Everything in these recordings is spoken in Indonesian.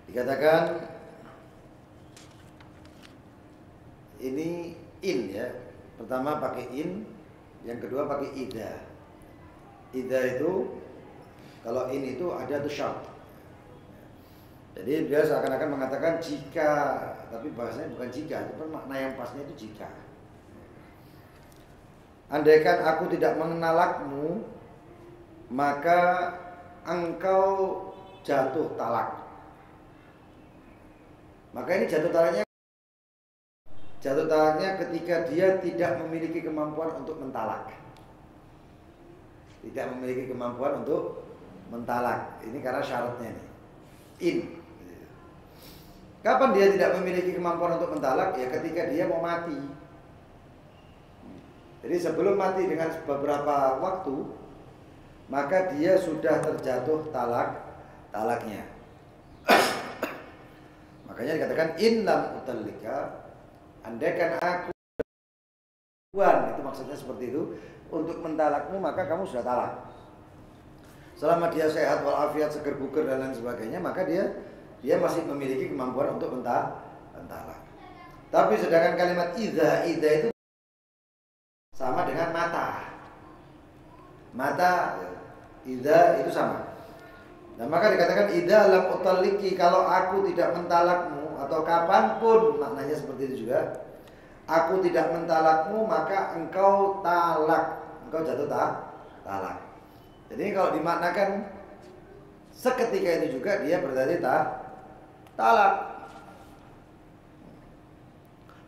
Dikatakan ini in ya. Pertama pakai in, yang kedua pakai idza. Idza itu kalau in itu ada tuh syarat. Jadi dia seakan-akan mengatakan jika, tapi bahasanya bukan jika, tapi makna yang pasnya itu jika. Andaikan aku tidak mengenalakmu, maka engkau jatuh talak. Maka ini jatuh talaknya ketika dia tidak memiliki kemampuan untuk mentalak. Tidak memiliki kemampuan untuk mentalak. Ini karena syaratnya nih. In. Kapan dia tidak memiliki kemampuan untuk mentalak? Ya ketika dia mau mati. Jadi sebelum mati dengan beberapa waktu, maka dia sudah terjatuh talaknya. Makanya dikatakan in lam utallika, andaikan aku itu maksudnya seperti itu, untuk mentalakmu maka kamu sudah talak. Selama dia sehat walafiat, seger buger dan lain sebagainya, maka dia masih memiliki kemampuan untuk mentalak. Tapi sedangkan kalimat idza itu sama dengan mata idza itu sama. Nah maka dikatakan idza lam utalliki, kalau aku tidak mentalakmu, atau kapanpun maknanya seperti itu juga, aku tidak mentalakmu maka engkau talak, engkau jatuh talak. Jadi kalau dimaknakan seketika itu juga dia berarti talak.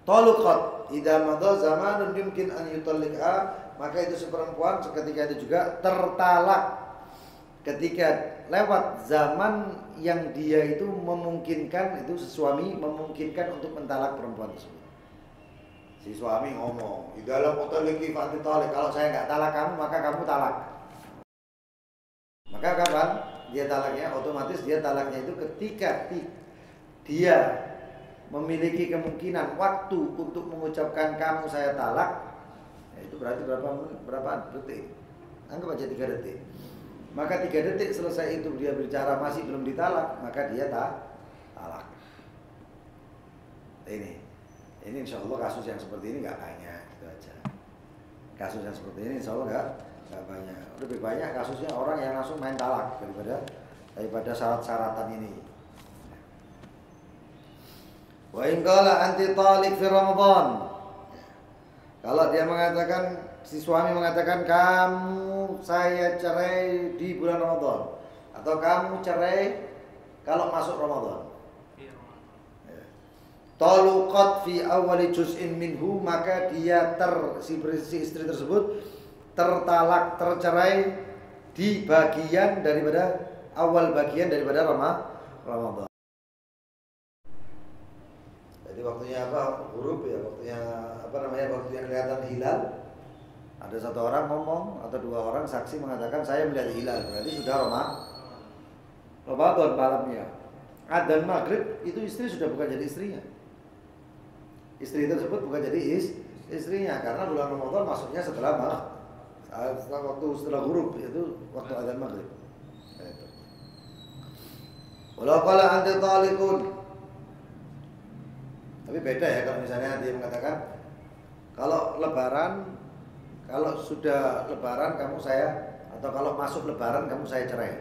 Taluqat idza madha zamanun yumkin an yutalliqa, maka itu seperempuan seketika itu juga tertalak ketika lewat zaman yang dia itu memungkinkan, itu si suami memungkinkan untuk mentalak perempuan tersebut. Si suami ngomong, "Idza lam utalliki fa'ti talaq." Kalau saya enggak talak kamu, maka kamu talak. Maka kapan dia talaknya? Otomatis dia talaknya itu ketika dia memiliki kemungkinan waktu untuk mengucapkan kamu saya talak, itu berarti berapa detik? Anggap aja 3 detik. Maka 3 detik selesai itu dia bicara masih belum ditalak, maka dia talak. Ini insya Allah kasus yang seperti ini nggak banyak, itu aja. Kasus yang seperti ini insya Allah nggak banyak. Lebih banyak kasusnya orang yang langsung main talak daripada syarat-syaratan ini. Wa in qala anti talik fi Ramadan. Kalau dia mengatakan, si suami mengatakan kamu saya cerai di bulan Ramadan, atau kamu cerai kalau masuk Ramadan. Taluqat fi awali juz'in minhu, maka dia si istri tersebut tertalak, tercerai di bagian daripada awal bagian daripada Ramadan. Jadi waktunya apa? Huruf ya, waktunya kelihatan hilal. Ada satu orang ngomong atau 2 orang saksi mengatakan saya melihat hilal, berarti sudah Ramadan malamnya. Adzan maghrib itu istri sudah bukan jadi istrinya. Istri tersebut bukan jadi istrinya, karena bulan Ramadan masuknya setelah huruf, yaitu waktu adzan maghrib. Walau qala anti talikun. Tapi beda ya kalau misalnya dia mengatakan kalau sudah lebaran kamu saya, atau kalau masuk lebaran kamu saya cerai.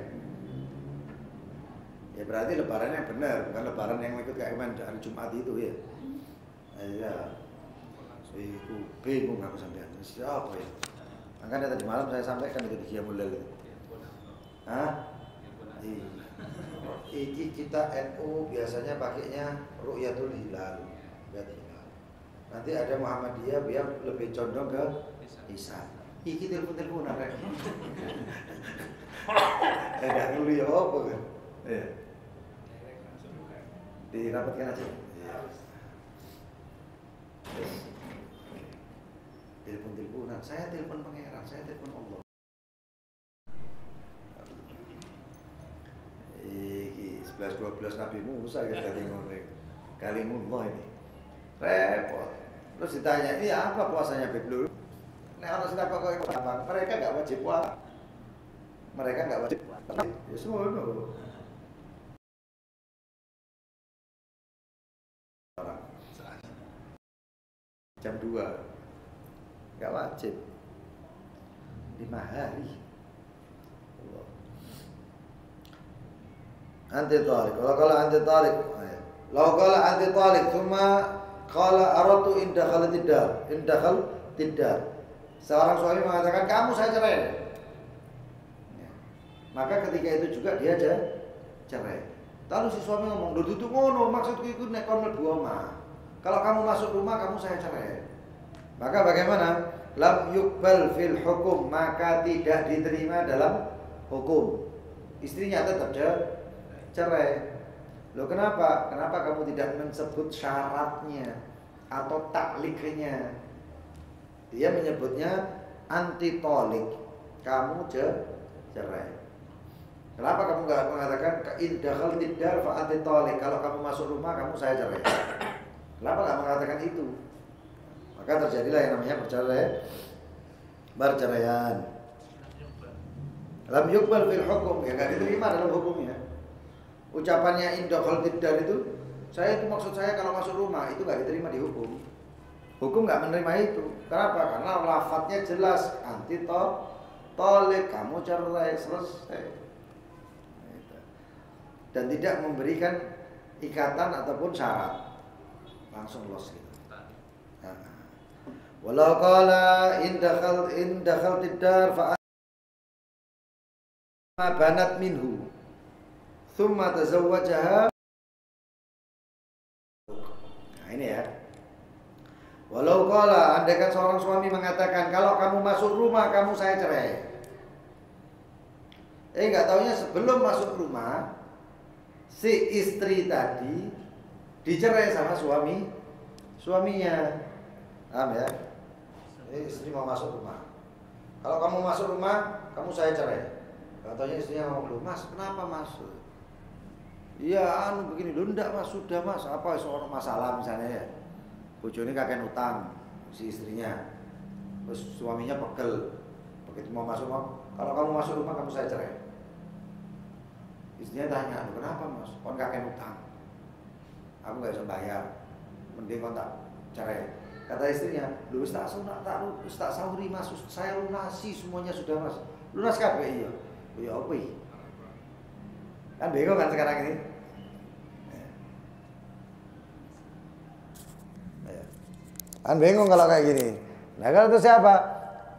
Ya berarti lebarannya benar, bukan lebaran yang ikut kayak hari Jumat itu ya. Ya. Itu bingung aku sampean. Siapa ya? Makanya tadi malam saya sampaikan itu di Qiyamul Lail. Hah? Iki kita NU biasanya pakainya ru'yatul hilal. Nanti ada Muhammadiyah yang lebih condong ke Ihsan. Iki telepon-teleponan kan. Enggak dulu ya apa kan? Iya. Dirapatkan aja. Telepon-teleponan. Saya telepon pangeran, saya telepon Allah. Iki 11-12 Nabi Musa ya tadi ngomong. Kalimullah ini. Repot. Terus ditanya, ini apa puasanya Beb dulu? Nah, orang sudah kok mereka nggak wajib puasa. Mereka nggak wajib puasa. Ya semua jam 2. Enggak wajib. 5 hari. Anti talik. Kalau anti talik, kalau anti talik cuma kalau aratu indakhal tidak. Seorang suami mengatakan kamu saya cerai. Maka ketika itu juga dia cerai. Lalu si suami ngomong, "Dudu ngono, maksudku itu nek kon mlebu omah. Kalau kamu masuk rumah kamu saya cerai." Maka bagaimana? Lam yuqbal fil hukum, maka tidak diterima dalam hukum. Istrinya tetap cerai. Loh kenapa? Kenapa kamu tidak menyebut syaratnya atau takliknya? Dia menyebutnya anti tolik. Kamu cerai. Kenapa kamu nggak mengatakan indakhal tidar fa anti tolik? Kalau kamu masuk rumah kamu saya cerai. Kenapa nggak mengatakan itu? Maka terjadilah yang namanya perceraian. Lam yuqbal fil hukum, ya nggak diterima dalam hukumnya. Ucapannya indakhal tidar itu, saya itu maksud saya kalau masuk rumah itu nggak diterima di hukum. Hukum nggak menerima itu. Kenapa? Karena lafadznya jelas anti tolik, kamu cerai, selesai. Dan tidak memberikan ikatan ataupun syarat, langsung los gitu. Walau qala indakhal tidar fa banat minhu thumma tazawwajaha. Nah ini ya. Walau qala, andaikan seorang suami mengatakan kalau kamu masuk rumah kamu saya cerai. Enggak taunya sebelum masuk rumah si istri tadi dicerai sama suaminya. Paham ya? Ini istri mau masuk rumah. Kalau kamu masuk rumah, kamu saya cerai. Katanya istrinya ngomong, "Mas, kenapa Mas?" Iya, begini, "Loh, enggak Mas, sudah Mas, apa soal masalah misalnya ya. Bojone kakek utang si istrinya. Terus suaminya pegel. Begitu mau masuk, kalau kamu masuk rumah kamu saya cerai. Istrinya tanya, "Kenapa Mas? Kon kakek utang. Aku enggak bisa bayar. Mending kon tak cerai." Kata istrinya, "Lu wis tak sahuri Mas, saya lunasi semuanya sudah Mas." "Lunas kabeh iya." "Ya apa iki?" Kan bingung kan sekarang ini. Kan bingung kalau kayak gini. Nah kalau itu siapa?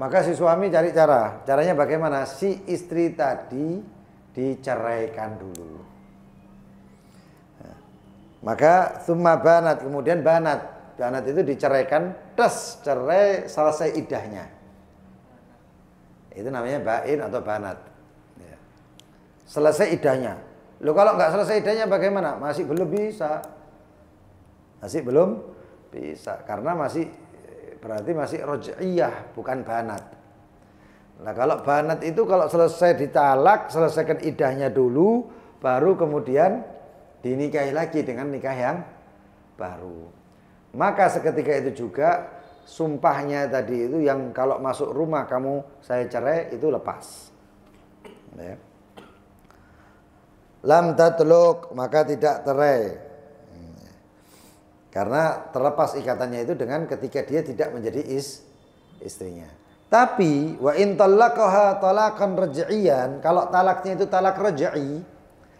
Maka si suami cari cara. Caranya bagaimana? Si istri tadi diceraikan dulu. Nah, maka summa banat, kemudian banat. Banat itu diceraikan, cerai selesai idahnya. Itu namanya bain atau banat. Ya. Selesai idahnya. Loh kalau nggak selesai idahnya bagaimana? Masih belum bisa. Masih belum bisa. Karena berarti masih roj'iyah, bukan banat. Nah kalau banat itu kalau selesai ditalak, selesaikan idahnya dulu, baru kemudian dinikahi lagi dengan nikah yang baru. Maka seketika itu juga sumpahnya tadi itu yang kalau masuk rumah kamu saya cerai itu lepas. Ya. Lam tatluk, maka tidak cerai. Karena terlepas ikatannya itu dengan ketika dia tidak menjadi istrinya. Tapi wa in talaqaha talaqan raj'iyan, kalau talaknya itu talak raj'i.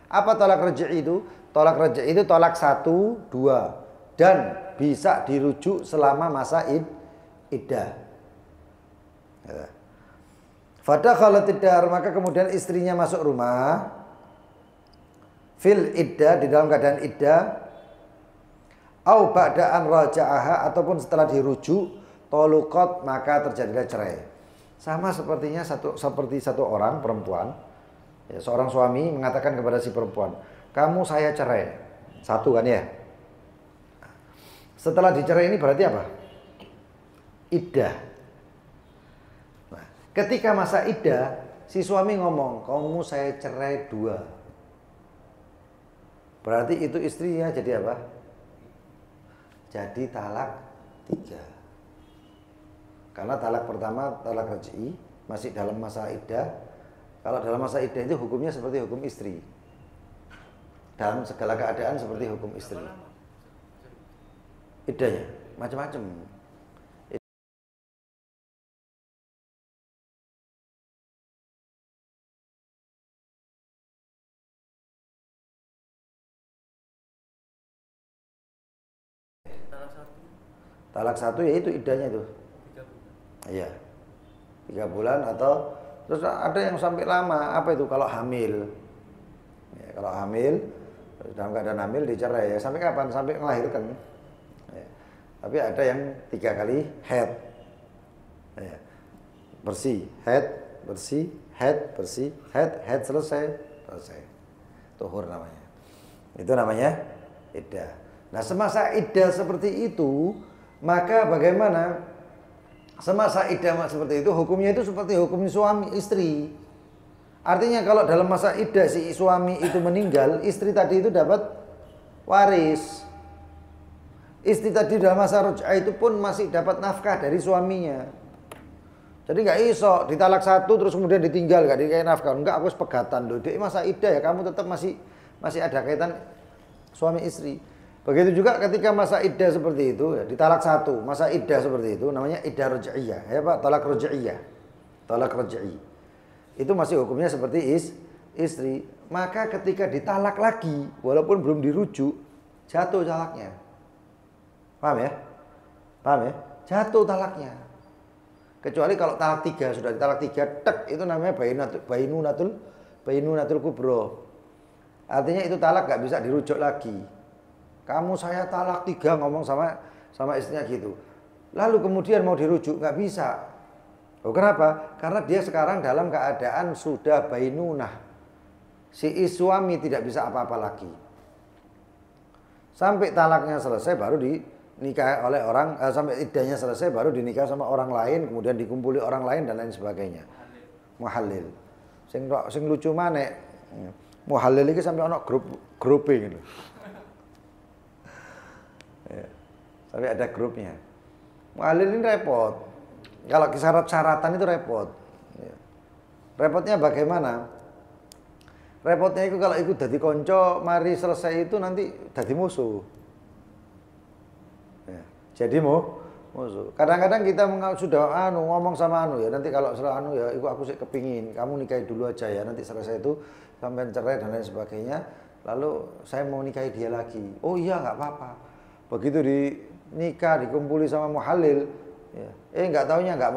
Apa talak raj'i itu? Talak raj'i itu talak 1, 2 dan bisa dirujuk selama masa iddah. Fadakhala tidar, maka kemudian istrinya masuk rumah fil iddah, di dalam keadaan iddah, au ba'da'an raja'aha, ataupun setelah dirujuk toluqat, maka terjadilah cerai. Sama sepertinya seperti satu orang perempuan, ya, seorang suami mengatakan kepada si perempuan, "Kamu saya cerai." Satu kan ya. Setelah dicerai ini berarti apa? Iddah. Nah, ketika masa iddah, si suami ngomong, "Kamu saya cerai 2." Berarti itu istrinya jadi apa? Jadi talak 3. Karena talak pertama talak raj'i, masih dalam masa iddah. Kalau dalam masa iddah itu hukumnya seperti hukum istri. Dalam segala keadaan seperti hukum istri. Iddahnya macam-macam. Talak satu ya itu iddahnya itu. 3 bulan. Iya. 3 bulan atau terus ada yang sampai lama. Apa itu kalau hamil? Ya, kalau hamil dalam keadaan hamil dicerai ya sampai kapan? Sampai melahirkan. Ya. Tapi ada yang 3 kali haid. Ya. Bersih, haid, bersih, haid, bersih, haid selesai. Tuhur namanya. Itu namanya iddah. Nah, semasa iddah seperti itu, maka bagaimana? Semasa iddah seperti itu, hukumnya itu seperti hukum suami istri. Artinya kalau dalam masa iddah si suami itu meninggal, istri tadi itu dapat waris. Istri tadi dalam masa ruj'ah itu pun masih dapat nafkah dari suaminya. Jadi nggak iso ditalak satu terus kemudian ditinggal nggak dikasih nafkah. Enggak, aku pegatan loh. Di masa iddah ya kamu tetap masih ada kaitan suami istri. Begitu juga ketika masa iddah seperti itu, ya, ditalak satu, masa iddah seperti itu namanya iddah ruj'iyah, ya Pak, talak ruj'iyah. Talak ruj'i. Itu masih hukumnya seperti istri. Maka ketika ditalak lagi, walaupun belum dirujuk, jatuh talaknya. Paham ya? Paham ya? Jatuh talaknya. Kecuali kalau talak 3, sudah ditalak 3, tek, itu namanya bainunatul kubro. Artinya itu talak gak bisa dirujuk lagi. Kamu saya talak 3 ngomong sama istrinya gitu. Lalu kemudian mau dirujuk nggak bisa. Oh, kenapa? Karena dia sekarang dalam keadaan sudah bainunah. Si suami tidak bisa apa-apa lagi. Sampai talaknya selesai baru dinikah oleh orang, sampai iddahnya selesai baru dinikah sama orang lain, kemudian dikumpuli orang lain dan lain sebagainya. Muhallil. Sing lucu maneh. Muhallil iki sampai ono grup gitu. Ya, sampai ada grupnya. Muhallil ini repot. Kalau syarat-syaratan itu repot. Ya. Repotnya bagaimana? Repotnya itu kalau ikut dadi konco, mari selesai itu nanti dadi musuh. Ya. Jadi musuh. Kadang-kadang kita sudah ngomong sama ya nanti kalau setelah ya aku sih kepingin kamu nikahi dulu aja ya, nanti selesai itu sampai cerai dan lain sebagainya. Lalu saya mau nikahi dia lagi. Oh iya nggak apa-apa. Begitu nikah dikumpuli sama muhallil, ya. Nggak taunya nggak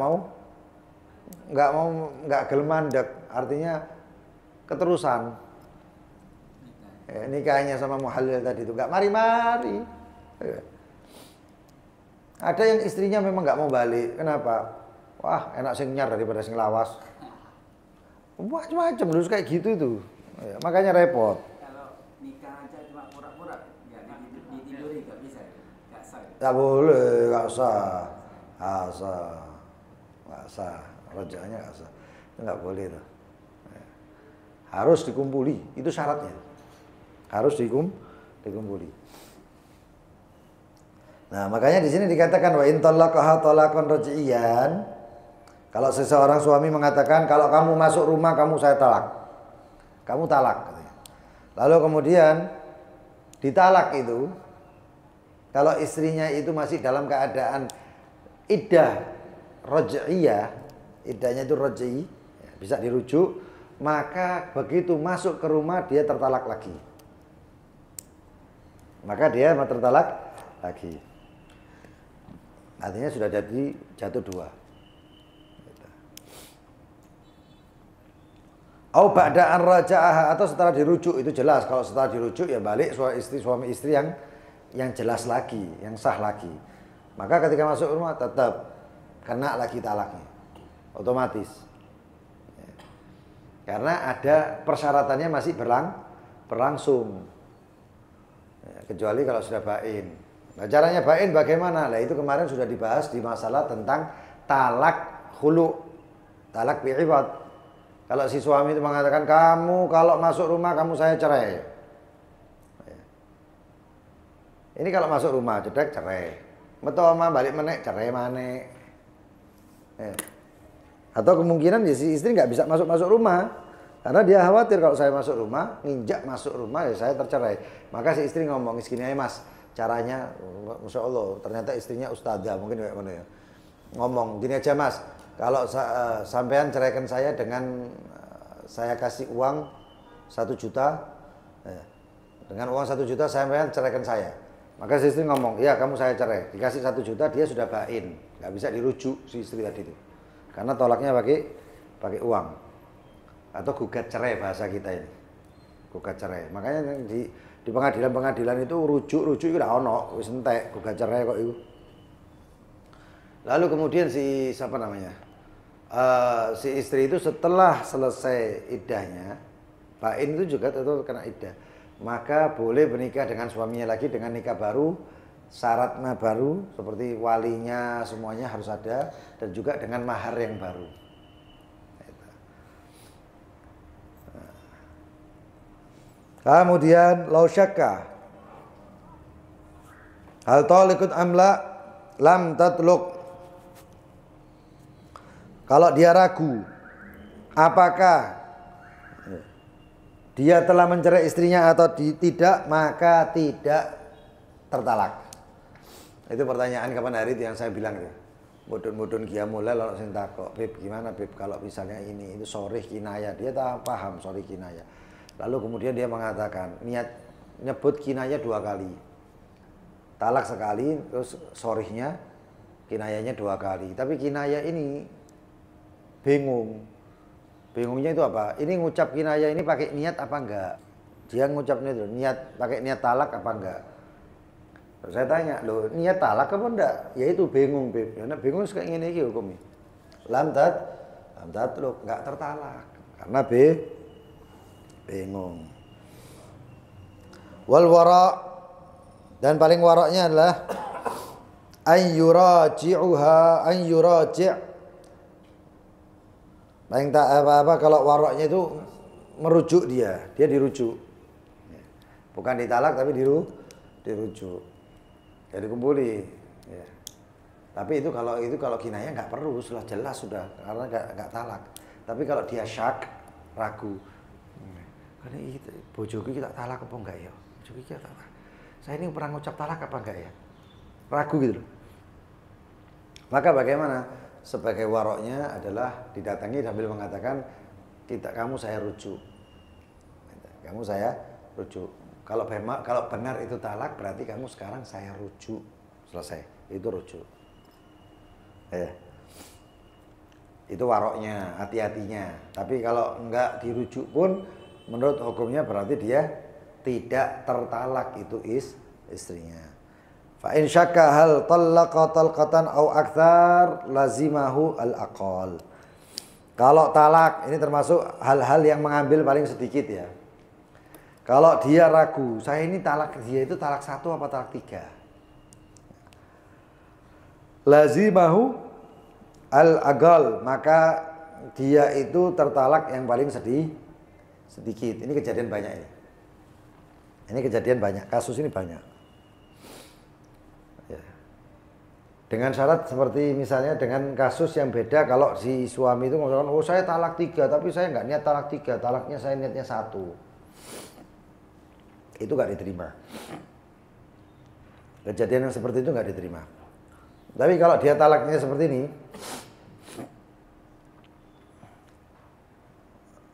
gelem mandek, artinya keterusan. Nikahnya sama muhallil tadi itu nggak mari-mari. Ya. Ada yang istrinya memang nggak mau balik, kenapa? Wah enak sing nyar daripada sing lawas. Macam-macam terus kayak gitu itu, ya, makanya repot. Nikah aja cuma pura-pura, nggak ditiduri, nggak bisa, nggak sah. Tak boleh, nggak sah, nggak sah, rojaknya nggak sah, itu nggak boleh tuh. Harus dikumpuli, itu syaratnya, harus dikumpuli. Nah makanya di sini dikatakan wa in talaqaha talaqan raj'iyan. Kalau seseorang suami mengatakan kalau kamu masuk rumah kamu saya talak, kamu talak. Lalu kemudian ditalak itu, kalau istrinya itu masih dalam keadaan iddah raj'iyah, iddahnya itu raj'i, bisa dirujuk, maka begitu masuk ke rumah dia tertalak lagi. Maka dia tertalak lagi. Artinya sudah jadi jatuh 2. Au ba'da an raja'aha, atau setelah dirujuk, itu jelas kalau setelah dirujuk ya balik suami istri yang jelas lagi, yang sah lagi. Maka ketika masuk rumah tetap kena lagi talaknya. Otomatis. Karena ada persyaratannya masih berlangsung. Kecuali kalau sudah bain. Nah, caranya bain bagaimana? Nah, itu kemarin sudah dibahas di masalah tentang talak khulu, talak bi'iwad. Kalau si suami itu mengatakan kamu kalau masuk rumah kamu saya cerai. Ini kalau masuk rumah cedek cerai. Metu oma balik menek cerai manek. Atau kemungkinan si istri nggak bisa masuk rumah karena dia khawatir kalau saya masuk rumah, nginjak masuk rumah ya saya tercerai. Maka si istri ngomong gini aja mas, caranya, masya Allah ternyata istrinya ustadzah mungkin kayak mana ya. Ngomong gini aja mas, kalau sampean ceraikan saya dengan saya kasih uang 1 juta, dengan uang 1 juta sampean ceraikan saya. Maka si istri ngomong, ya kamu saya cerai. Dikasih 1 juta, dia sudah bain, nggak bisa dirujuk si istri tadi itu. Karena tolaknya pakai uang atau gugat cerai bahasa kita ini, gugat cerai. Makanya di pengadilan itu rujuk itu udah ono, wis entek gugat cerai kok itu. Lalu kemudian si istri itu setelah selesai iddahnya, bain itu juga tetap kena iddah. Maka boleh menikah dengan suaminya lagi dengan nikah baru, syaratnya baru seperti walinya semuanya harus ada dan juga dengan mahar yang baru. Kemudian lau syakka hal talikun amla lam tatluk. Kalau dia ragu apakah dia telah mencerai istrinya atau tidak, maka tidak tertalak. Itu pertanyaan kapan hari itu yang saya bilang itu. Mudun qiyamul lail sing takok, "Beb, gimana Beb kalau misalnya ini itu sharih kinayah?" Dia tak paham sharih kinayah. Lalu kemudian dia mengatakan, nyebut kinayah 2 kali. Talak sekali, terus sharihnya kinayahnya 2 kali. Tapi kinayah ini bingung. Bingungnya itu apa? Ini ngucap kinayah ini pakai niat apa enggak? Dia ngucapnya itu pakai niat talak apa enggak? Terus saya tanya, loh niat talak apa enggak? Ya itu bingung, Beb. Ya bingung kayak ngene iki hukumnya. Lam tatluk, enggak tertalak. Karena bingung. Wal wara, dan paling waraknya adalah an yuraji'. Paling tak apa-apa kalau waroknya itu merujuk dia dirujuk. Bukan ditalak tapi dirujuk. Ya dikumpuli. Ya. Tapi itu kalau kinayah nggak perlu, sudah jelas sudah karena nggak talak. Tapi kalau dia syak, ragu. Karena itu bojoku kita talak apa enggak ya? Bojoku kita talak. Saya ini pernah ngucap talak apa enggak ya? Ragu gitu loh. Maka bagaimana? Sebagai waroknya adalah didatangi sambil mengatakan kamu saya rujuk. Kamu saya rujuk. Kalau benar itu talak berarti kamu sekarang saya rujuk. Selesai. Itu rujuk. Itu waroknya, hati-hatinya. Tapi kalau enggak dirujuk pun menurut hukumnya berarti dia tidak tertalak, itu istrinya. Fa in syakka hal talaqa talqatan au aktsar lazimahu al aqal. Kalau talak ini termasuk hal-hal yang mengambil paling sedikit ya. Kalau dia ragu, saya ini dia itu talak 1 apa talak 3? Lazimahu al aqal, maka dia itu tertalak yang paling sedikit. Ini kejadian banyak ini. Ini kejadian banyak, kasus ini banyak. Dengan syarat seperti misalnya dengan kasus yang beda, kalau si suami itu mengatakan, oh saya talak 3, tapi saya nggak niat talak 3, talaknya saya niatnya 1. Itu nggak diterima. Kejadian yang seperti itu nggak diterima. Tapi kalau dia talaknya seperti ini,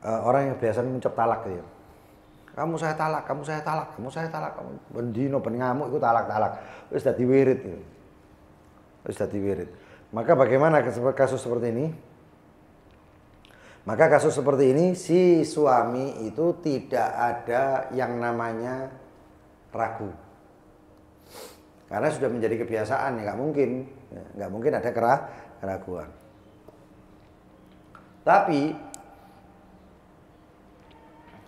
orang yang biasa mengucap talak gitu. Kamu saya talak, kamu saya talak, kamu saya talak, kamu bendino ben ngamuk itu talak. Wis dadi wirid gitu. Sudah diwirid. Maka bagaimana kasus seperti ini? Maka kasus seperti ini si suami itu tidak ada yang namanya ragu. Karena sudah menjadi kebiasaan, ya nggak mungkin ada keraguan. Tapi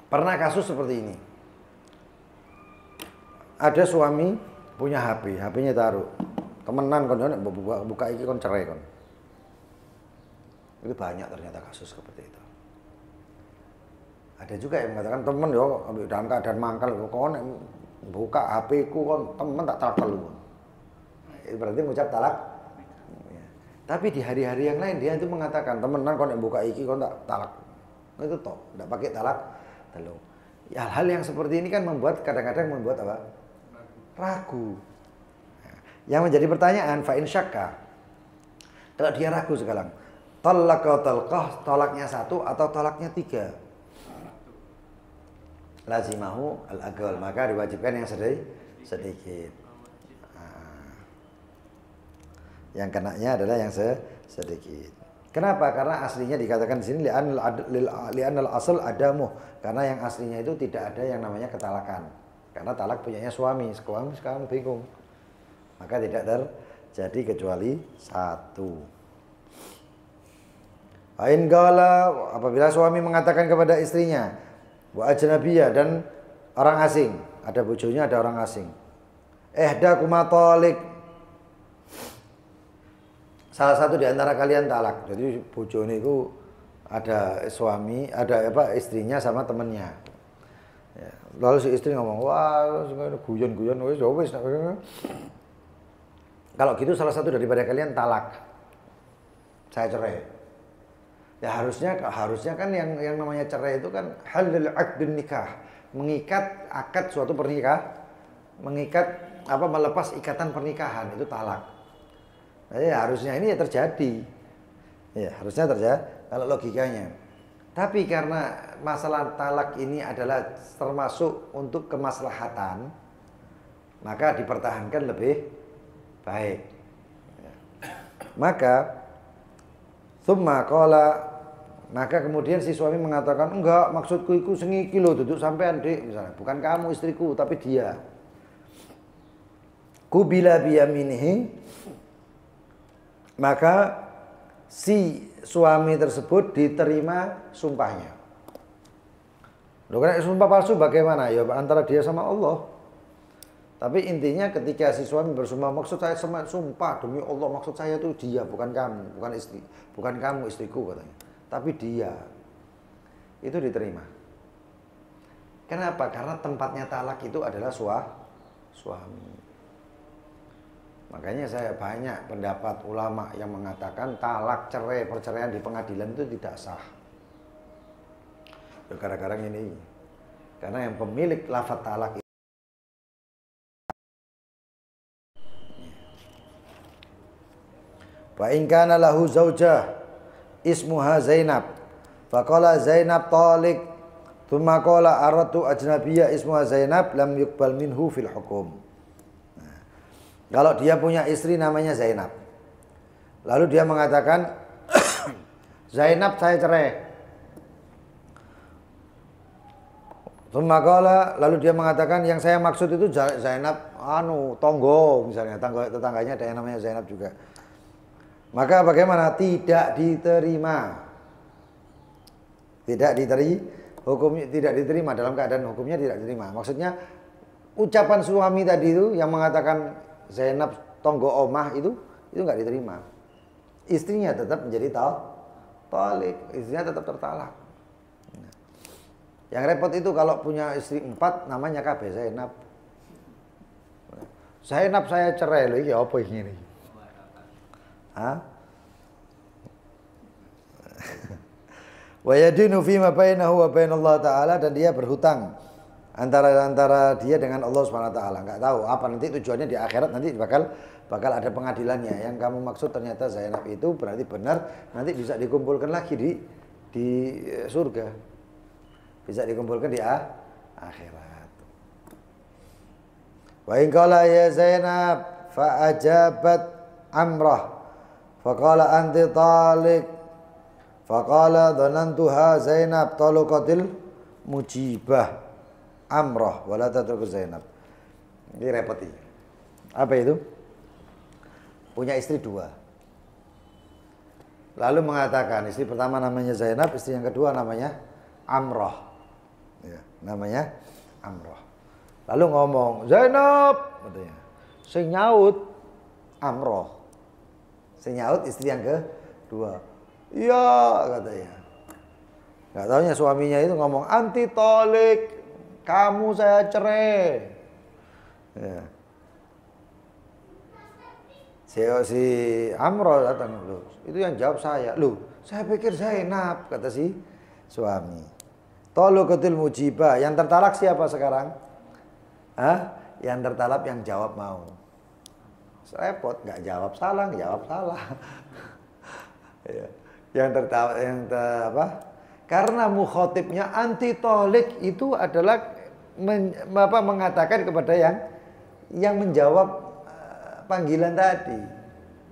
pernah kasus seperti ini. Ada suami punya HP-nya taruh. Temenan kon buka iki kon cerai kon. Itu banyak ternyata kasus seperti itu. Ada juga yang mengatakan temen yo dalam keadaan mangkal kon buka HP ku kon temen tak talak telu. Itu berarti mengucap talak. Ya. Tapi di hari-hari yang lain dia itu mengatakan temenan kon buka iki kon tak talak. Itu toh, enggak pakai talak telu. Ya, hal-hal yang seperti ini kan kadang-kadang membuat apa? Ragu. Yang menjadi pertanyaan, fa in syakka. Kalau dia ragu sekarang, talaqah, tolaknya 1 atau tolaknya 3? Lazimahu al-aqal, maka diwajibkan yang sedikit. Yang kenanya adalah yang sedikit. Kenapa? Karena aslinya dikatakan di sini li'anal asal adamu. Karena yang aslinya itu tidak ada yang namanya ketalakan. Karena talak punyanya suami sekarang bingung. Maka tidak terjadi kecuali satu. Ain gala, apabila suami mengatakan kepada istrinya, wa ajnabiyah, dan orang asing, ada bojonya ada orang asing. Ihdakumā thalik, salah satu di antara kalian talak. Jadi bojone itu ada suami, ada istrinya sama temennya. Ya. Lalu si istri ngomong, wah guyon-guyon wis. Kalau gitu salah satu daripada kalian talak, saya cerai. Ya harusnya kan yang namanya cerai itu kan halal aqdun nikah, mengikat akad suatu pernikahan, melepas ikatan pernikahan, itu talak. Ya harusnya ini ya terjadi. Ya harusnya terjadi kalau logikanya. Tapi karena masalah talak ini adalah termasuk untuk kemaslahatan, maka dipertahankan lebih baik. Ya. Maka tsumma qala, maka kemudian si suami mengatakan, enggak, maksudku iku sengiki lho, duduk sampean Dik, misalnya, bukan kamu istriku tapi dia. Kubila biyaminihi, maka si suami tersebut diterima sumpahnya. Loh, kan sumpah palsu bagaimana? Ya antara dia sama Allah. Tapi intinya ketika si suami bersumpah, maksud saya sumpah demi Allah, maksud saya itu dia, bukan kamu, bukan kamu istriku katanya. Tapi dia. Itu diterima. Kenapa? Karena tempatnya talak itu adalah suami. Makanya saya banyak pendapat ulama yang mengatakan talak, cerai, perceraian di pengadilan itu tidak sah. Ya, gara-gara ini. Karena yang pemilik lafaz talak itu. Wa in kana lahu zaujah ismuha Zainab. Faqala Zainab talik. Tsumma qala aratu ajnabiyyah ismuha Zainab lam yuqbal minhu fil hukum. Kalau dia punya istri namanya Zainab, lalu dia mengatakan, Zainab saya cerai. Lalu dia mengatakan yang saya maksud itu Zainab tonggo, misalnya tetangganya ada yang namanya Zainab juga. Maka bagaimana? Tidak diterima. Hukumnya tidak diterima, dalam keadaan hukumnya tidak diterima. Maksudnya ucapan suami tadi itu yang mengatakan Zainab tonggo omah itu nggak diterima. Istrinya tetap menjadi talik, istrinya tetap tertalak. Yang repot itu kalau punya istri 4 namanya KB Zainab. Zainab saya cerai loh, iki apa ini? Hah? Wa yadinu fima bainahu wa bainallah ta'ala, dan dia berhutang antara dia dengan Allah Subhanahu wa taala. Enggak tahu apa nanti tujuannya di akhirat, nanti bakal ada pengadilannya. Yang kamu maksud ternyata Zainab itu berarti benar, nanti bisa dikumpulkan lagi di surga. Bisa dikumpulkan di akhirat. Wa in qala ya Zainab fa ajabat Amrah faqala anti talik faqala dhanantuha Zainab talaqatil mujibah Amrah wala tatruku Zainab. Ini repot ini. Apa itu? Punya istri 2. Lalu mengatakan istri pertama namanya Zainab, istri yang kedua namanya Amrah. Ya, namanya Amrah. Lalu ngomong, Zainab, katanya. Sing nyaut Amrah. Sing nyaut istri yang kedua. Iya, katanya. Enggak taunya suaminya itu ngomong anti tolik. Kamu saya cerai. Ya. Si Amro datang, loh, itu yang jawab saya. Loh, saya pikir Zainab, kata si suami. Talaqatul mujibah, yang tertalak siapa sekarang? Yang tertalak yang jawab mau. Repot, nggak jawab salah, jawab salah. Ya. Karena mukhotibnya anti tolik itu adalah mengatakan kepada yang menjawab panggilan tadi.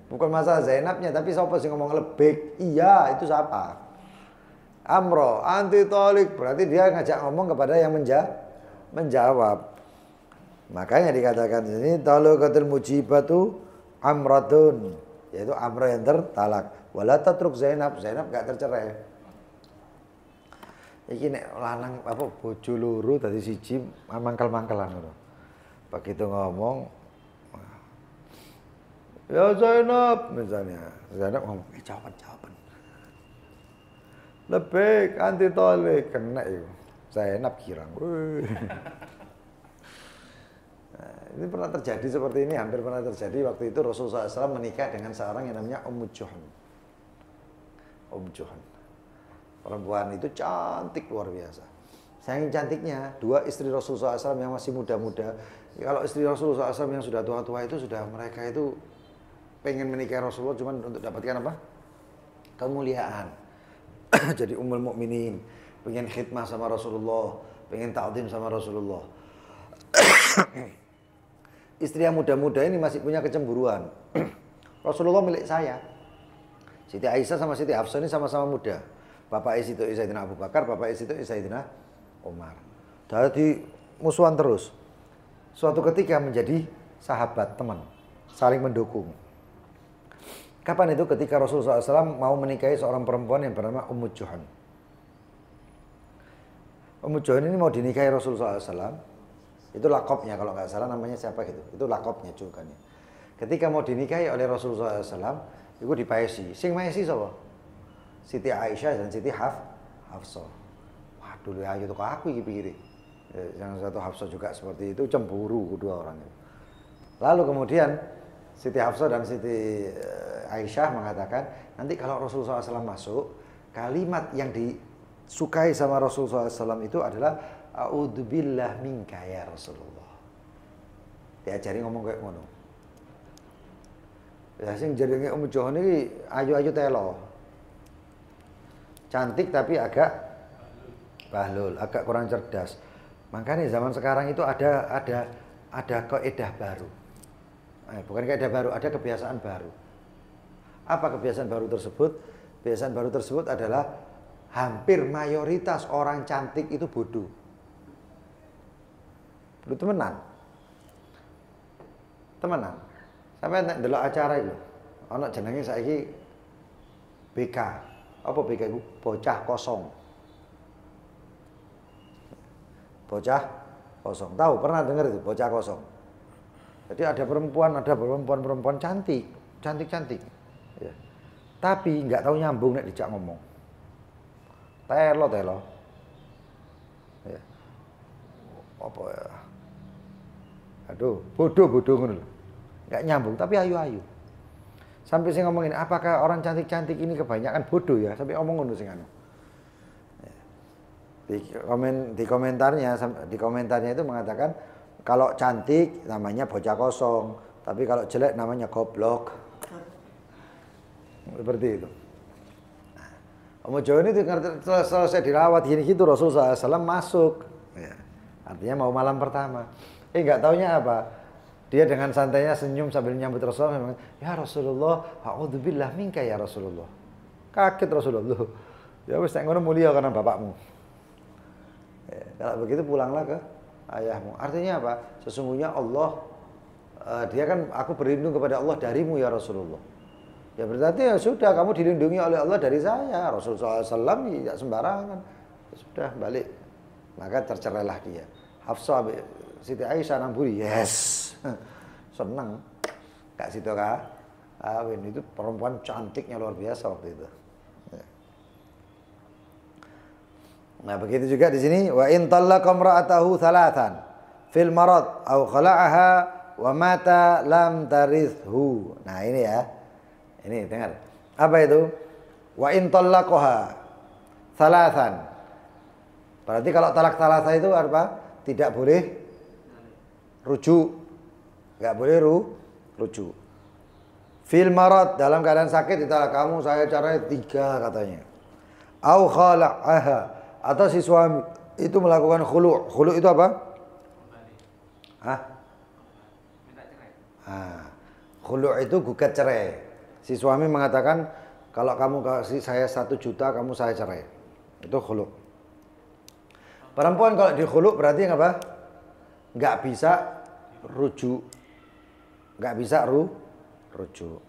Bukan masalah Zainabnya, tapi siapa sih ngomong lebih? Iya, itu siapa? Amro, anti tolik. Berarti dia ngajak ngomong kepada yang menjawab. Makanya dikatakan di sini talaqatul mujibatu amratun, yaitu Amro yang tertalak. Wala tatruk Zainab, Zainab gak tercerai. Iki nek lanang apa bojo loro dadi siji mangkel-mangkelan ngono. Begitu ngomong, ya Zainab misalnya, Zainab ngomong, jawaban. Lebih anti tolik kena itu. Zainab girang. Nah, ini pernah terjadi seperti ini, hampir pernah terjadi waktu itu Rasulullah SAW menikah dengan seorang yang namanya Ummu Juhan. Perempuan itu cantik luar biasa. Saking cantiknya, dua istri Rasulullah SAW yang masih muda-muda. Kalau istri Rasulullah SAW yang sudah tua-tua itu sudah mereka itu pengen menikahi Rasulullah cuma untuk dapatkan apa? Kemuliaan. Jadi Ummul Mukminin, pengen khidmah sama Rasulullah, pengen ta'zim sama Rasulullah. Istri yang muda-muda ini masih punya kecemburuan. Rasulullah milik saya. Siti Aisyah sama Siti Hafsah ini sama-sama muda. Bapak Is itu Sayyidina Abu Bakar, Bapak Is itu Sayyidina Umar. Jadi musuhan terus. Suatu ketika menjadi sahabat, teman, saling mendukung. Kapan itu? Ketika Rasulullah SAW mau menikahi seorang perempuan yang bernama Ummu Juhan. Ummu Juhan ini mau dinikahi Rasulullah SAW. Itu lakopnya, kalau nggak salah namanya siapa gitu. Itu lakopnya julukannya. Ketika mau dinikahi oleh Rasulullah SAW, itu dipaesi. Sing maesi sapa? Siti Aisyah dan Siti Hafsah. Wah, dulu ayo tuh aku iki pikir. Yang satu Hafsah juga seperti itu, cemburu kedua orang itu. Lalu kemudian Siti Hafsah dan Siti Aisyah mengatakan, nanti kalau Rasulullah SAW masuk, kalimat yang disukai sama Rasulullah SAW itu adalah a'udzubillah minka ya Rasulullah. Diajari ngomong kayak ngono. Ya sing jenenge Ummu Juhan iki ayu-ayu telo. Cantik tapi agak bahlul, agak kurang cerdas. Makanya zaman sekarang itu ada kaidah baru. Bukan kaidah baru, ada kebiasaan baru. Apa kebiasaan baru tersebut? Kebiasaan baru tersebut adalah hampir mayoritas orang cantik itu bodoh. Lu temenan. Sampai nek ndelok acara itu, ana jenenge saiki BK. Apa BK itu? Bocah kosong. Bocah kosong. Tahu pernah dengar itu bocah kosong? Jadi ada perempuan cantik. Ya. Tapi nggak tahu nyambung nek dijak ngomong. Telo. Ya. Apa ya? Aduh, bodoh ngono lho. Nggak nyambung, tapi ayu-ayu. Sampai sing ngomongin, apakah orang cantik-cantik ini kebanyakan bodoh ya? Sampai omong ngono sing anu. Ya. Di komentarnya itu mengatakan kalau cantik namanya bocah kosong, tapi kalau jelek namanya goblok. Seperti itu. Ummu Juhan itu selesai dirawat gini gitu Rasulullah SAW masuk. Ya. Artinya mau malam pertama. Nggak taunya apa? Dia dengan santainya senyum sambil nyambut Rasulullah. Ya Rasulullah, a'udzubillah minka ya Rasulullah. Kaget Rasulullah. Ya wis nek ngono mulia karena bapakmu. Ya, kalau begitu pulanglah ke ayahmu. Artinya apa? Sesungguhnya Allah, dia kan aku berlindung kepada Allah darimu ya Rasulullah. Ya berarti ya sudah kamu dilindungi oleh Allah dari saya. Rasulullah SAW tidak sembarangan. Ya sudah balik. Maka tercerailah dia. Hafsah Siti Aisyah namburi, yes, seneng. Kak Sito kawin itu perempuan cantiknya luar biasa waktu itu. Nah begitu juga di sini wa in talaqa imra'atahu thalathan fil marad aw khala'aha wa mata lam tarithu. Nah ini ya. Ini dengar. Apa itu? Wa in talaqaha thalathan. Berarti kalau talak thalatha itu apa? Tidak boleh rujuk. Enggak boleh rujuk. Fil marad dalam keadaan sakit ditolak, kamu saya caranya 3 katanya. Au khala'aha atau si suami itu melakukan khulu'. Khulu' itu apa? Hah? Minta cerai. Khulu' itu gugat cerai. Si suami mengatakan kalau kamu kasih saya 1 juta, kamu saya cerai. Itu khulu. Perempuan kalau di khulu berarti apa? Nggak bisa rujuk. Nggak bisa rujuk.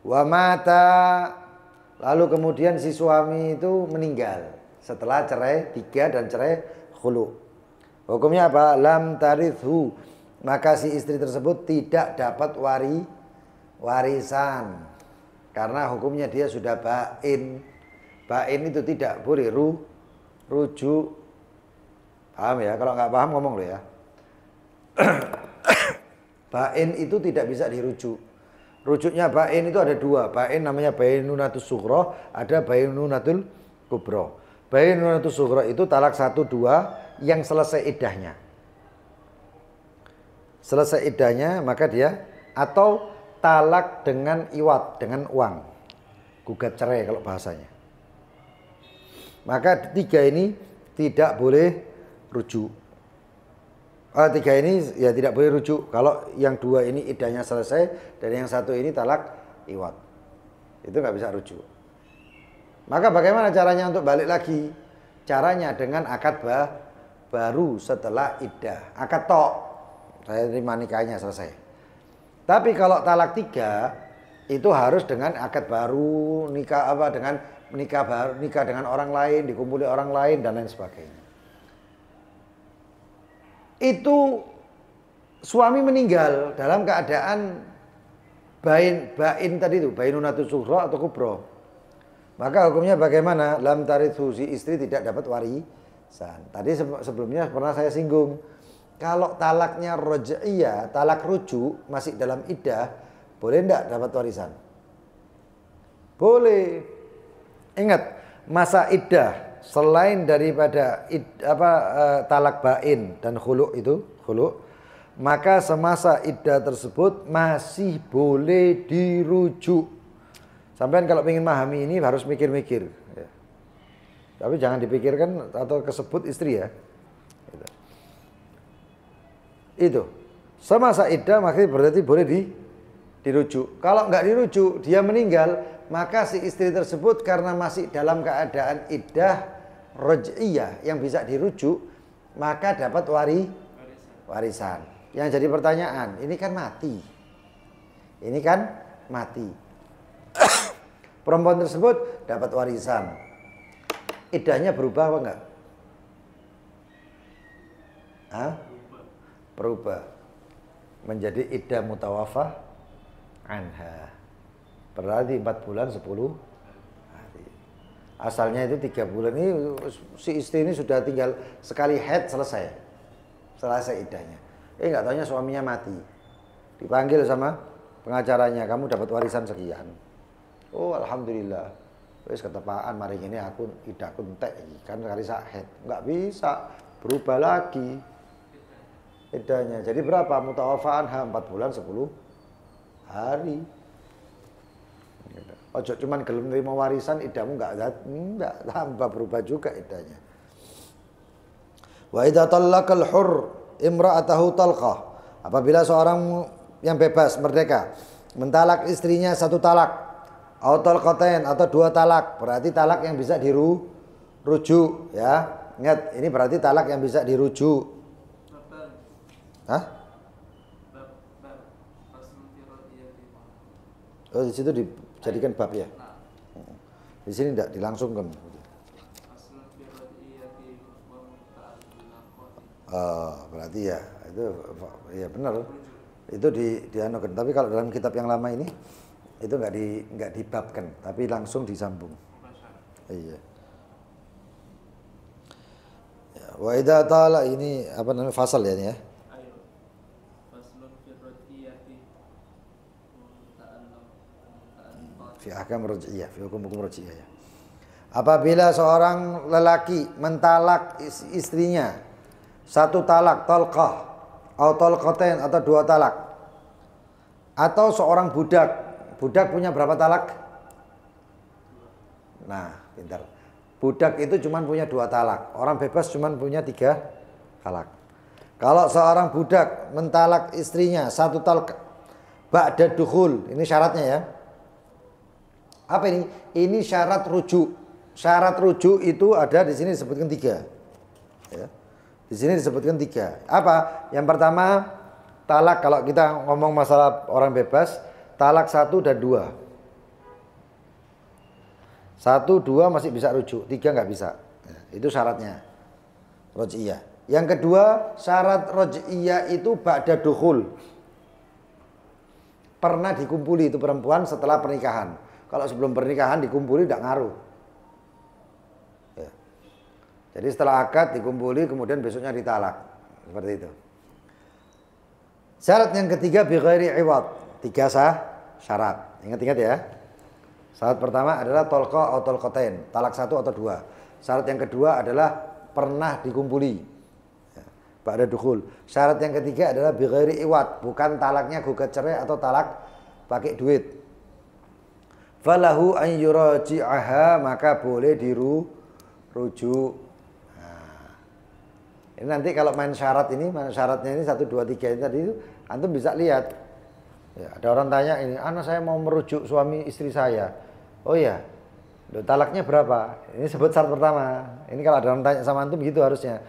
Wa mata, lalu kemudian si suami itu meninggal setelah cerai 3 dan cerai khulu. Hukumnya apa? Lam tarithu, maka si istri tersebut tidak dapat warisan. Karena hukumnya dia sudah bain. Bain itu tidak boleh rujuk. Paham ya? Kalau nggak paham ngomong lo ya. Bain itu tidak bisa dirujuk. Rujuknya bain itu ada 2. Bain namanya bainunatus sughra, ada bainunatul kubra. Bainunatus sughra itu talak 1, 2 yang selesai iddahnya. Selesai iddahnya maka dia, atau talak dengan iwat, dengan uang. Gugat cerai kalau bahasanya. Maka 3 ini tidak boleh rujuk. 3 ini ya tidak boleh rujuk. Kalau yang 2 ini iddahnya selesai dan yang 1 ini talak iwat, itu nggak bisa rujuk. Maka bagaimana caranya untuk balik lagi? Caranya dengan akad baru setelah iddah. Akad tok, saya terima nikahnya selesai. Tapi kalau talak 3 itu harus dengan akad baru, nikah apa, dengan nikah dengan orang lain, dikumpuli orang lain dan lain sebagainya. Itu suami meninggal dalam keadaan bain tadi itu, bainunatus sughra atau kubra. Maka hukumnya bagaimana? Lam tarithu, si istri tidak dapat warisan. Tadi sebelumnya pernah saya singgung. Kalau talaknya raj'iyah, talak rujuk, masih dalam iddah, boleh enggak dapat warisan? Boleh. Ingat, masa iddah selain daripada talak bain dan khulu itu, maka semasa iddah tersebut masih boleh dirujuk. Sampean kalau ingin memahami ini harus mikir-mikir. Ya. Tapi jangan dipikirkan atau kesebut istri ya. Itu semasa iddah masih berarti boleh dirujuk. Kalau nggak dirujuk, dia meninggal, maka si istri tersebut karena masih dalam keadaan iddah raj'iyah yang bisa dirujuk, maka dapat warisan. Yang jadi pertanyaan, ini kan mati. Ini kan mati. Perempuan tersebut dapat warisan. Iddahnya berubah apa enggak? Berubah. Menjadi iddah mutawafah anha. Berarti 4 bulan 10 hari. Asalnya itu 3 bulan. Ini si istri ini sudah tinggal sekali haid selesai. Selesai iddahnya. Nggak taunya suaminya mati. Dipanggil sama pengacaranya, kamu dapat warisan sekian. Oh alhamdulillah. Wis ketepaan mari ini aku idahku entek kan kali sak haid. Nggak bisa, berubah lagi iddahnya. Jadi berapa? Mutawafaan 4 bulan 10 hari. Ojo cuman gelem nerima warisan idahmu enggak tambah berubah juga iddahnya. Wa idza talaqal hur imra'atahu talqah. Apabila seorang yang bebas merdeka mentalak istrinya 1 talak, atau talqatain atau 2 talak, berarti talak yang bisa dirujuk ya. Ingat, ini berarti talak yang bisa dirujuk. Oh, di situ dijadikan bab ya. Di sini tidak dilangsungkan. Berarti ya itu ya benar. Itu dianukan. Tapi kalau dalam kitab yang lama ini itu nggak dibabkan, tapi langsung disambung. Iya. Ya, wa idza tala ini apa namanya fasal ya ini ya. Fi ahkam raj'iyah, fi hukum raj'iyah ya. Apabila seorang lelaki mentalak istrinya 1 talak talqah atau talqatain atau 2 talak, atau seorang budak punya berapa talak? Nah, pintar. Budak itu cuma punya 2 talak, orang bebas cuma punya 3 talak. Kalau seorang budak mentalak istrinya 1 talak ba'da dukhul, ini syaratnya ya. Apa ini? Ini syarat rujuk. Syarat rujuk itu ada di sini disebutkan 3. Ya. Di sini disebutkan 3. Apa? Yang pertama, talak. Kalau kita ngomong masalah orang bebas, talak 1 dan 2. 1, 2 masih bisa rujuk, 3 nggak bisa. Ya, itu syaratnya. Roj'iyah. Yang kedua, syarat roj'iyah itu ba'da dukhul. Pernah dikumpuli itu perempuan setelah pernikahan. Kalau sebelum pernikahan dikumpuli tidak ngaruh. Ya. Jadi setelah akad dikumpuli kemudian besoknya ditalak. Seperti itu. Syarat yang ketiga bi ghairi iwad. 3 syarat. Ingat-ingat ya. Syarat pertama adalah tolqa atau tolqatain, talak 1 atau 2. Syarat yang kedua adalah pernah dikumpuli. Ya. Ba'da dukhul. Syarat yang ketiga adalah bi ghairi iwad, bukan talaknya gugat cerai atau talak pakai duit. Falahu an yuraji'aha, maka boleh dirujuk. Nah, ini nanti kalau main syarat ini, syaratnya ini 1, 2, 3 ini tadi itu, antum bisa lihat. Ya, ada orang tanya ini, anak saya mau merujuk suami istri saya. Oh iya, loh, talaknya berapa? Ini sebut syarat pertama. Ini kalau ada orang tanya sama antum gitu harusnya.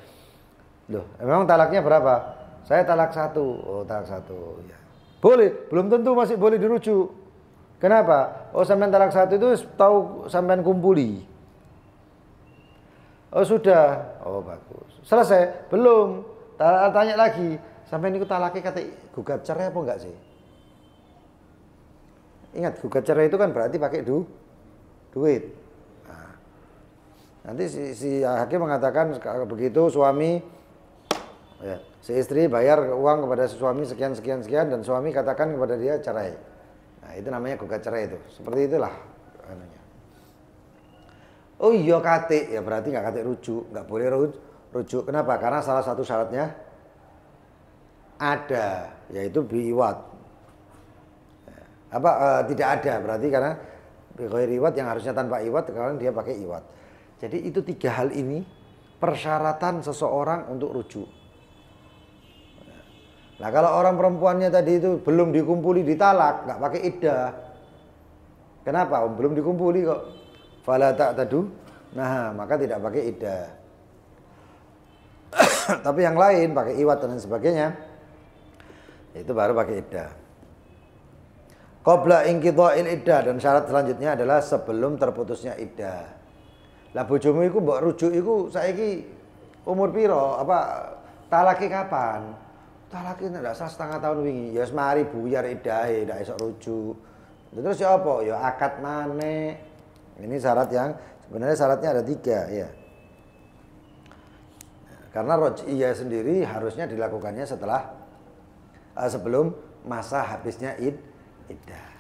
Loh, memang talaknya berapa? Saya talak 1. Oh, talak 1. Ya. Boleh, belum tentu masih boleh dirujuk. Kenapa? Oh, sampean talak 1 itu tahu sampean kumpuli. Oh, sudah. Oh, bagus. Selesai? Belum. Tanya lagi. Sampean itu talaknya kata gugat cerai apa enggak sih? Ingat, gugat cerai itu kan berarti pakai duit. Nah, nanti si hakim mengatakan begitu suami, ya, si istri bayar uang kepada si suami sekian dan suami katakan kepada dia cerai. Nah, itu namanya gugat cerai itu. Seperti itulah anunya. Oh iya kate, ya berarti nggak kate rujuk, nggak boleh rujuk. Kenapa? Karena salah satu syaratnya ada, yaitu biiwat. Tidak ada, berarti karena bighairi iwat yang harusnya tanpa iwat, sekarang dia pakai iwat. Jadi itu 3 hal ini persyaratan seseorang untuk rujuk. Nah, kalau orang perempuannya tadi itu belum dikumpuli ditalak, nggak pakai iddah. Kenapa? Belum dikumpuli kok. Fala ta'tadu. Nah, maka tidak pakai iddah. Tapi yang lain pakai iwat dan sebagainya, itu baru pakai iddah. Qabla inqidha'il iddah, dan syarat selanjutnya adalah sebelum terputusnya iddah. Lah bojomu iku mbok rujuk iku saiki umur piro? Talake kapan? Talake ndak usah setengah tahun wingi. Ya wis mari buyar iddahe, ndak iso rujuk. Terus ya apa? Ya akad maneh. Ini syarat yang sebenarnya syaratnya ada 3 ya. Karena roj'iyah sendiri harusnya dilakukannya setelah sebelum masa habisnya iddah.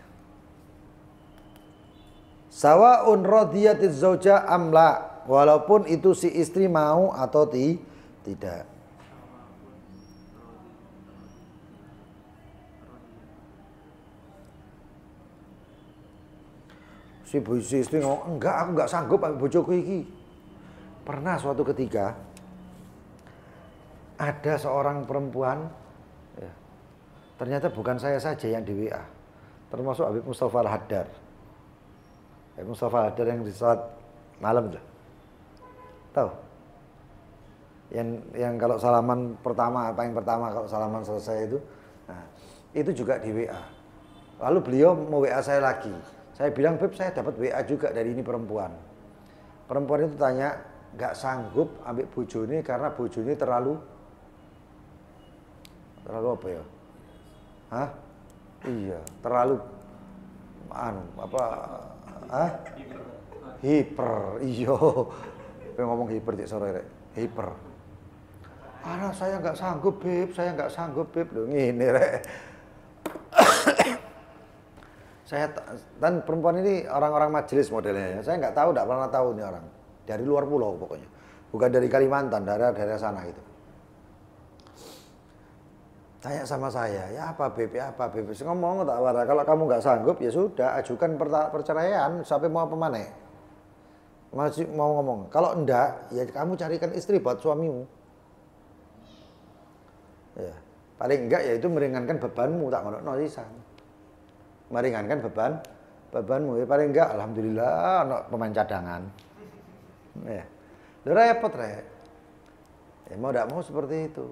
Sawa'un radiyatiz zauja amla, walaupun itu si istri mau atau tidak. Si istri ngomong, enggak, aku enggak sanggup ambil bojoku iki. Pernah suatu ketika ada seorang perempuan, ya, ternyata bukan saya saja yang di WA, termasuk Habib Mustafa Al-Haddar. Habib Mustafa Al-Haddar yang di salat malam itu, tahu? Yang kalau salaman pertama, paling pertama kalau salaman selesai itu, nah, itu juga di WA. Lalu beliau mau WA saya lagi. Saya bilang, Beb, saya dapat WA juga dari ini perempuan. Perempuan itu tanya, nggak sanggup ambil bojone karena bojone terlalu apa ya? Hah? Iya, terlalu hiper. Iya. Pengen ngomong hiper dik sore rek. Hiper. Saya nggak sanggup, Beb. Saya nggak sanggup, Beb. Loh ngene rek. Dan perempuan ini orang-orang majelis modelnya. Saya nggak tahu, nggak pernah tahu ini orang. Dari luar pulau pokoknya. Bukan dari Kalimantan, daerah sana gitu. Tanya sama saya, ya apa Beb, Saya ngomong tak warah, kalau kamu nggak sanggup ya sudah, ajukan perceraian sampai mau apa mana? Masih mau ngomong. Kalau enggak, ya kamu carikan istri buat suamimu. Ya, paling enggak ya itu meringankan bebanmu, tak ngono sisan. Meringankan bebanmu? Ya paling enggak alhamdulillah ono pemain cadangan. Ya. Repot, Rek. Ya mau enggak mau seperti itu.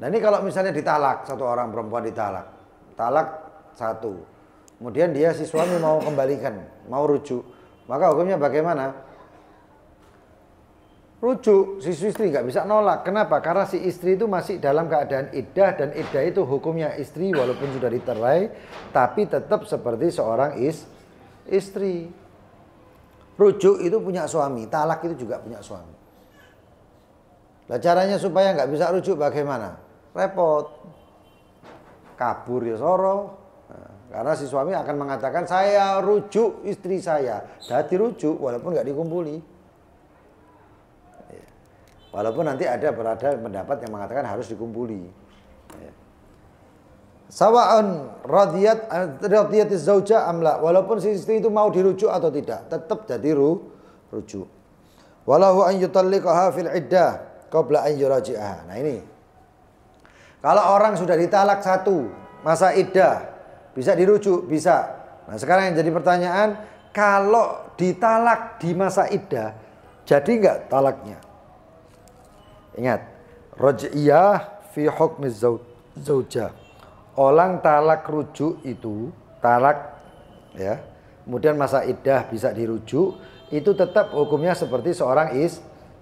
Nah ini kalau misalnya ditalak, satu orang perempuan ditalak. Talak satu. Kemudian dia si suami mau kembalikan, mau rujuk. Maka hukumnya bagaimana? Rujuk, si istri nggak bisa nolak. Kenapa? Karena si istri itu masih dalam keadaan iddah, dan iddah itu hukumnya istri walaupun sudah diterai, tapi tetap seperti seorang istri. Rujuk itu punya suami, talak itu juga punya suami. Nah, caranya supaya nggak bisa rujuk bagaimana? Repot. Kabur ya soro. Nah, karena si suami akan mengatakan saya rujuk istri saya. Jadi rujuk walaupun nggak dikumpuli. Walaupun nanti ada pendapat yang mengatakan harus dikumpuli. Sawa'un radiyatiz zauja amla, walaupun si istri itu mau dirujuk atau tidak, tetap jadi rujuk. Walahu an yutalliqaha fil iddah qabla an yuraji'aha. Nah ini. Kalau orang sudah ditalak satu, masa iddah, bisa dirujuk, bisa. Nah sekarang yang jadi pertanyaan, kalau ditalak di masa iddah, jadi enggak talaknya? Ingat, raj'iyah fi hukmi zaujah. Orang talak rujuk itu, talak ya. Kemudian masa iddah bisa dirujuk, itu tetap hukumnya seperti seorang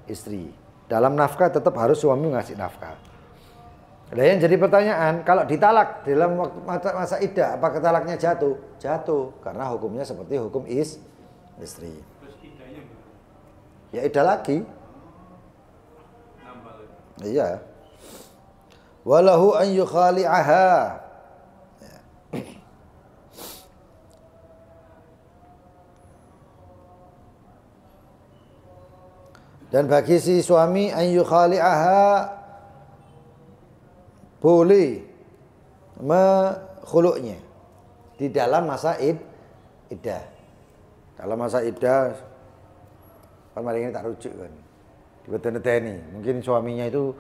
istri. Dalam nafkah tetap harus suami ngasih nafkah. Nah, yang jadi pertanyaan, kalau ditalak dalam waktu masa iddah, apakah talaknya jatuh? Jatuh, karena hukumnya seperti hukum istri. Ya iddah lagi. Iya. Walahu an yukhali'aha. Dan bagi si suami an yukhali'aha, boleh mekhuluknya di dalam masa iddah. Kalau masa iddah kan mari ini tak rujuk kan. Dibetul-betul mungkin suaminya itu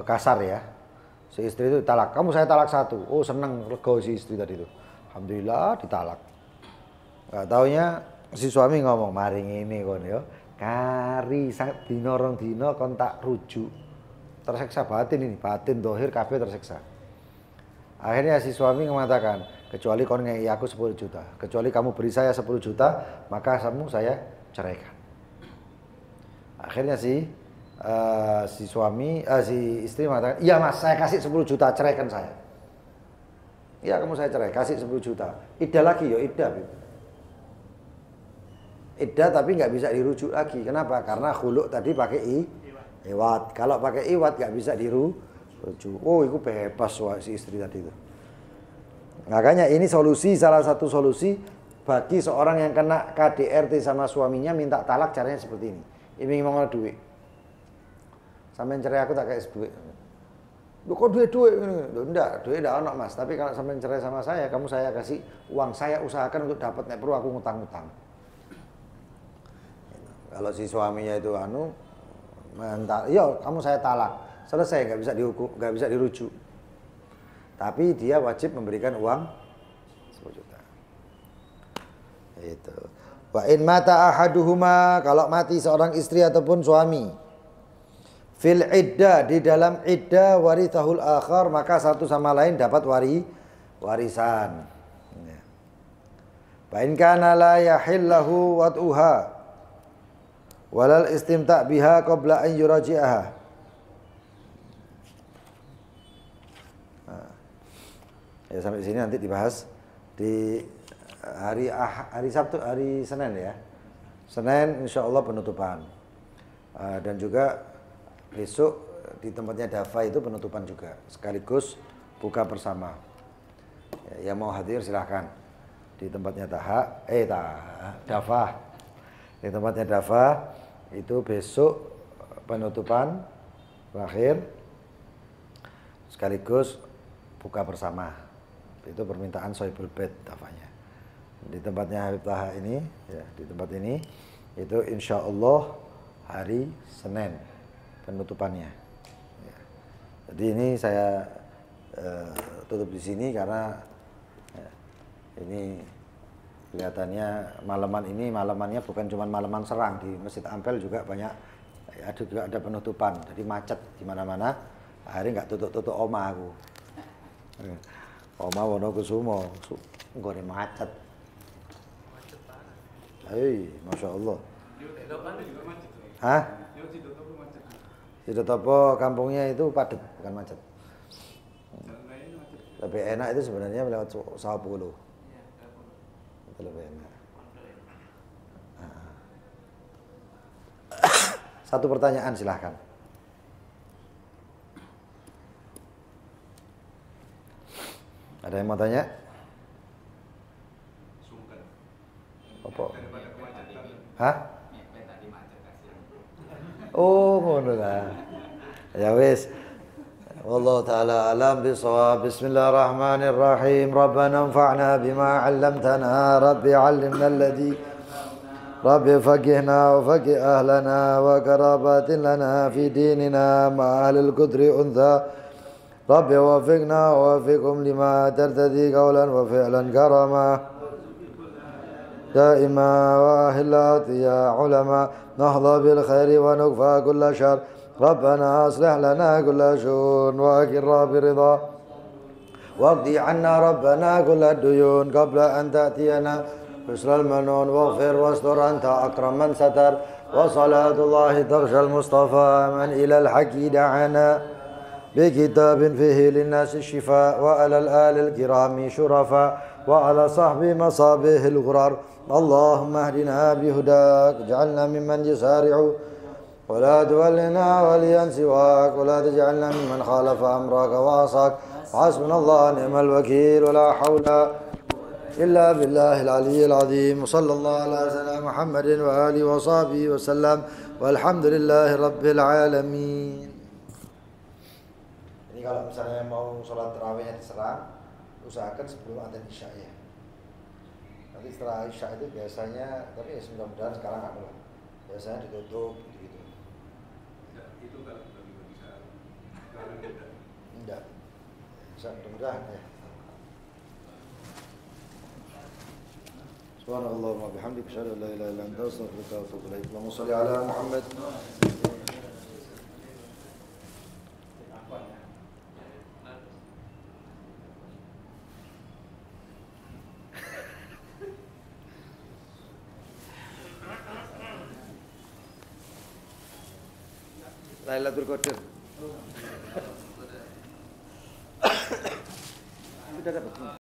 kasar ya. Si istri itu talak. Kamu saya talak satu. Oh seneng lega si istri tadi itu. Alhamdulillah ditalak. Gak taunya si suami ngomong maring ini kon ya. Kari dino rong dino kon tak rujuk. Tersiksa batin ini, batin dohir kabeh tersiksa. Akhirnya si suami mengatakan, kecuali kon ngei aku 10 juta. Kecuali kamu beri saya 10 juta, maka kamu saya ceraikan. Akhirnya si istri mengatakan, iya mas saya kasih 10 juta ceraikan saya. Iya kamu saya cerai, kasih 10 juta. Iddah lagi ya iddah. Iddah tapi nggak bisa dirujuk lagi. Kenapa? Karena khuluk tadi pakai iwat. Kalau pakai iwat nggak bisa dirujuk. Oh itu bebas si istri tadi itu. Makanya ini salah satu solusi bagi seorang yang kena KDRT sama suaminya minta talak, caranya seperti ini. Iming-iming duit. Sampeyan cerai aku tak kasih duit. Lu kok duit? Enggak, duit enggak ono mas. Tapi kalau sampeyan cerai sama saya, kamu saya kasih uang, saya usahakan untuk dapat, nek perlu aku ngutang-ngutang. Kalau si suaminya itu mental, yo kamu saya talak, selesai, nggak bisa dihukum, nggak bisa dirujuk. Tapi dia wajib memberikan uang 10 juta. Itu. Wa in mata ahaduhuma, kalau mati seorang istri ataupun suami, fil iddah, di dalam iddah, warithahul akhar, maka satu sama lain dapat warisan. Fa in kana la yahillahu wad'uha walal istimta' biha qabla an yuraji'aha. Ya sampai sini nanti dibahas di hari Sabtu, hari Senin ya. Senin insya Allah penutupan. Dan juga besok di tempatnya Dafa itu penutupan juga. Sekaligus buka bersama. Ya, yang mau hadir silahkan. Di tempatnya Dafa. Di tempatnya Dafa itu besok penutupan terakhir. Sekaligus buka bersama. Itu permintaan Sohibul Bait Dafanya. Di tempatnya Habib Taha ini, ya, di tempat ini itu insya Allah hari Senin penutupannya. Ya. Jadi ini saya tutup di sini karena Ini kelihatannya malamannya bukan cuma malaman Serang, di Masjid Ampel juga banyak, ada penutupan, jadi macet di mana-mana. Akhirnya nggak tutup oma aku. Oma Wonokusumo, nggone macet. Hei, masya Allah. Hah? Sidotopo kampungnya itu padat, bukan macet. Lebih enak itu sebenarnya lewat Sawapulu. Itu lebih enak. Satu pertanyaan silahkan. Ada yang mau tanya? Apa? Hah? Oh, ngono lah. Ya wis. Wallahu taala alam bisawab. Bismillahirrahmanirrahim. Rabbana anfa'na bima 'allamtana. Rabbi 'allimna alladhi Rabbi faqihna wa faqih ahlana wa qarabatin lana fi dinina ma ahlil qudri untha. Rabbi wafiqna wa wafiqhum lima tartadi qawlan wa fi'lan karama دائما وأهلات يا علماء نهضى بالخير ونكفى كل شر ربنا أصلح لنا كل شؤون وأكرنا برضا واقضي عنا ربنا كل الديون قبل أن تأتينا بشر المنون واغفر واستر أنت أكرم من ستر وصلاة الله تغشى المصطفى من إلى الحق دعانا بكتاب فيه للناس الشفاء وعلى الآل الكرام شرفاء وعلى صحب مصابيح الغرار اللهم اهدنا بهداك اجعلنا ممن يسارع ولا تولنا وليا سواك ولا تجعلنا ممن خالف أمرك وعصاك حسبنا الله ونعم الوكيل ولا حول إلا بالله العلي العظيم وصلى الله على سيدنا محمد وآله وصحبه وسلم والحمد لله رب العالمين. Ini kalau misalnya mau sholat tarawihnya di Serang, usahakan sebelum adzan isya ya. Nanti setelah isya itu biasanya, tapi ya mudah-mudahan sekarang nggak mulai. Biasanya ditutup gitu. Itu kalau bisa. Enggak. Bisa mudah-mudahan ya. Subhanallah wa bihamdika asyhadu an la ilaha illa anta astaghfiruka wa atubu ilaik. Allahumma shalli ala Muhammad. Lailatul Qadar. Sudah dapat.